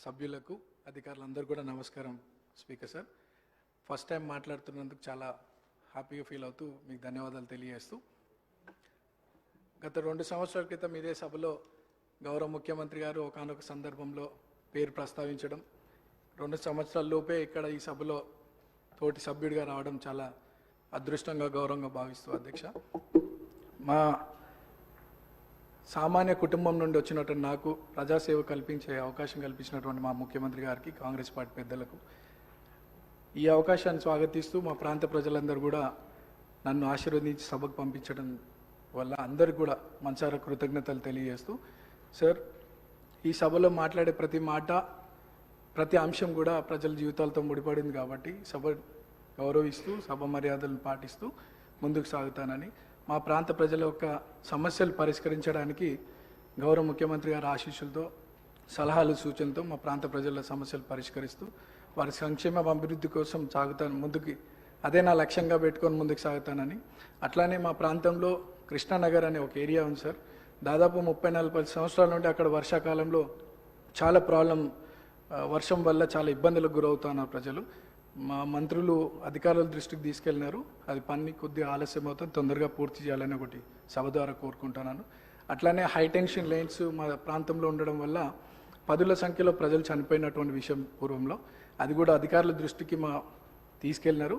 సభ్యులకు అధికారులందరూ కూడా నమస్కారం స్పీకర్ సార్. ఫస్ట్ టైం మాట్లాడుతున్నందుకు చాలా హ్యాపీగా ఫీల్ అవుతూ మీకు ధన్యవాదాలు తెలియజేస్తూ, గత 2 సంవత్సరాల క్రితం ఇదే సభలో గౌరవ ముఖ్యమంత్రి గారు ఒకానొక సందర్భంలో పేరు ప్రస్తావించడం, 2 సంవత్సరాల లోపే ఇక్కడ ఈ సభలో తోటి సభ్యుడిగా రావడం చాలా అదృష్టంగా గౌరవంగా భావిస్తూ అధ్యక్ష, మా సామాన్య కుటుంబం నుండి వచ్చినటువంటి నాకు ప్రజాసేవ కల్పించే అవకాశం కల్పించినటువంటి మా ముఖ్యమంత్రి గారికి, కాంగ్రెస్ పార్టీ పెద్దలకు ఈ అవకాశాన్ని స్వాగతిస్తూ మా ప్రాంత ప్రజలందరూ కూడా నన్ను ఆశీర్వదించి సభకు పంపించడం వల్ల అందరికీ కూడా మనసారా కృతజ్ఞతలు తెలియజేస్తూ, సార్ ఈ సభలో మాట్లాడే ప్రతి మాట ప్రతి అంశం కూడా ప్రజల జీవితాలతో ముడిపడింది కాబట్టి సభ గౌరవిస్తూ సభ మర్యాదలను పాటిస్తూ ముందుకు సాగుతానని, మా ప్రాంత ప్రజల యొక్క సమస్యలు పరిష్కరించడానికి గౌరవ ముఖ్యమంత్రి గారి ఆశీస్సులతో సలహాలు సూచనతో మా ప్రాంత ప్రజల సమస్యలు పరిష్కరిస్తూ వారి సంక్షేమ అభివృద్ధి కోసం సాగుతాను ముందుకి, అదే నా లక్ష్యంగా పెట్టుకొని ముందుకు సాగుతానని. అట్లానే మా ప్రాంతంలో కృష్ణానగర్ అనే ఒక ఏరియా ఉంది సార్, దాదాపు 30-40 సంవత్సరాల నుండి అక్కడ వర్షాకాలంలో చాలా వర్షం వల్ల చాలా ఇబ్బందులకు గురవుతున్నారు ప్రజలు. మా మంత్రులు అధికారుల దృష్టికి తీసుకెళ్ళినారు, అది పని కొద్దిగా ఆలస్యం అవుతుంది, తొందరగా పూర్తి చేయాలని ఒకటి సభ ద్వారా కోరుకుంటున్నాను. అట్లానే హై టెన్షన్ లైన్స్ మా ప్రాంతంలో ఉండడం వల్ల 10ల సంఖ్యలో ప్రజలు చనిపోయినటువంటి విషయం పూర్వంలో, అది కూడా అధికారుల దృష్టికి తీసుకెళ్ళినారు.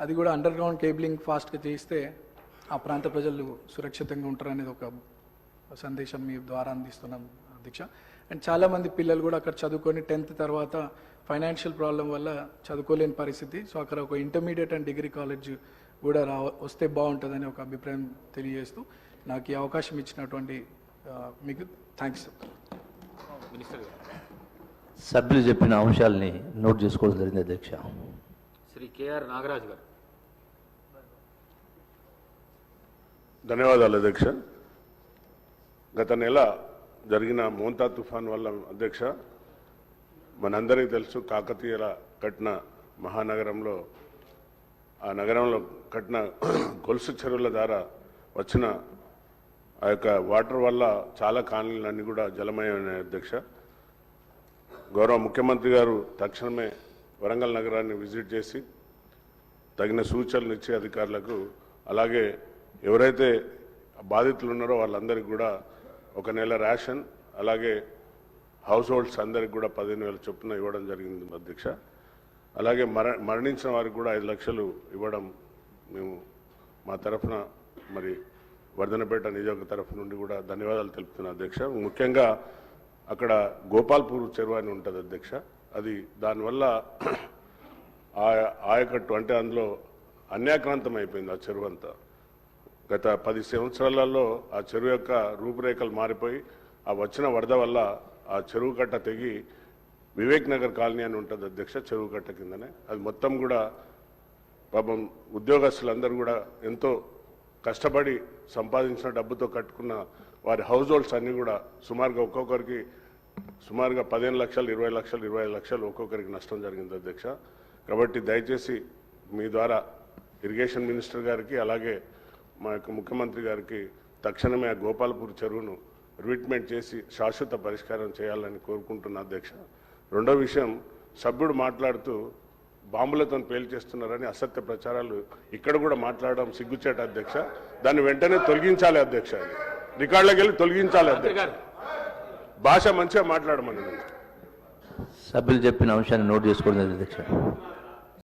అది కూడా అండర్ గ్రౌండ్ కేబులింగ్ ఫాస్ట్గా చేస్తే ఆ ప్రాంత ప్రజలు సురక్షితంగా ఉంటారనేది ఒక సందేశం మీ ద్వారా అందిస్తున్నాం అధ్యక్ష. అండ్ చాలామంది పిల్లలు కూడా అక్కడ చదువుకొని 10th తర్వాత ఫైనాన్షియల్ ప్రాబ్లం వల్ల చదువుకోలేని పరిస్థితి. సో అక్కడ ఒక ఇంటర్మీడియట్ అండ్ డిగ్రీ కాలేజ్ కూడా వస్తే బాగుంటుందని ఒక అభిప్రాయం తెలియజేస్తూ నాకు ఈ అవకాశం ఇచ్చినటువంటి మీకు థ్యాంక్స్. సభ్యులు చెప్పిన అంశాలని నోట్ చేసుకోవడం జరిగింది అధ్యక్ష. శ్రీ కేఆర్ నాగరాజు గారు. ధన్యవాదాలు అధ్యక్ష. గత నెల జరిగిన మోంతా తుఫాన్ వల్ల అధ్యక్ష మనందరికీ తెలుసు, కాకతీయుల కట్టిన మహానగరంలో ఆ నగరంలో కట్టిన గొలుసు చెరువుల ద్వారా వచ్చిన ఆ యొక్క వాటర్ వల్ల చాలా కాలనీలన్నీ కూడా జలమయమైన అధ్యక్ష. గౌరవ ముఖ్యమంత్రి గారు తక్షణమే వరంగల్ నగరాన్ని విజిట్ చేసి తగిన సూచనలు ఇచ్చే అధికారులకు, అలాగే ఎవరైతే బాధితులు ఉన్నారో వాళ్ళందరికీ కూడా 1 నెల రేషన్, అలాగే హౌస్ హోల్డ్స్ అందరికి కూడా 15,000 చొప్పున ఇవ్వడం జరిగింది అధ్యక్ష. అలాగే మరణించిన వారికి కూడా 5 లక్షలు ఇవ్వడం మేము మా తరఫున మరి వర్ధనపేట నియోజక తరఫు నుండి కూడా ధన్యవాదాలు తెలుపుతున్నాను అధ్యక్ష. ముఖ్యంగా అక్కడ గోపాల్పూర్ చెరువు అని ఉంటుంది అధ్యక్ష, అది దానివల్ల ఆయకట్టు అంటే అందులో అన్యాక్రాంతం అయిపోయింది ఆ చెరువు అంతా. గత 10 సంవత్సరాలలో ఆ చెరువు యొక్క రూపురేఖలు మారిపోయి ఆ వచ్చిన వరద వల్ల ఆ చెరువు కట్ట తెగి వివేక్ నగర్ కాలనీ అని ఉంటుంది అధ్యక్ష, చెరువు కట్ట కిందనే అది మొత్తం కూడా పాపం ఉద్యోగస్తులందరూ కూడా ఎంతో కష్టపడి సంపాదించిన డబ్బుతో కట్టుకున్న వారి హౌస్ హోల్డ్స్ అన్నీ కూడా సుమారుగా ఒక్కొక్కరికి 15 లక్షలు, 20 లక్షలు, 25 లక్షలు ఒక్కొక్కరికి నష్టం జరిగింది అధ్యక్ష. కాబట్టి దయచేసి మీ ద్వారా ఇరిగేషన్ మినిస్టర్ గారికి, అలాగే మా యొక్క ముఖ్యమంత్రి గారికి తక్షణమే ఆ గోపాల్పూర్ చెరువును రిట్మెంట్ చేసి శాశ్వత పరిష్కారం చేయాలని కోరుకుంటున్నా అధ్యక్ష. రెండో విషయం, సభ్యుడు మాట్లాడుతూ బాంబులతో పేల్చేస్తున్నారని అసత్య ప్రచారాలు ఇక్కడ కూడా మాట్లాడడం సిగ్గుచేట అధ్యక్ష. దాన్ని వెంటనే తొలగించాలి అధ్యక్ష, రికార్డులకు వెళ్ళి తొలగించాలి అధ్యక్ష. భాష మంచిగా మాట్లాడమని సభ్యులు చెప్పిన అంశాన్ని నోట్ చేసుకోవడం అధ్యక్ష.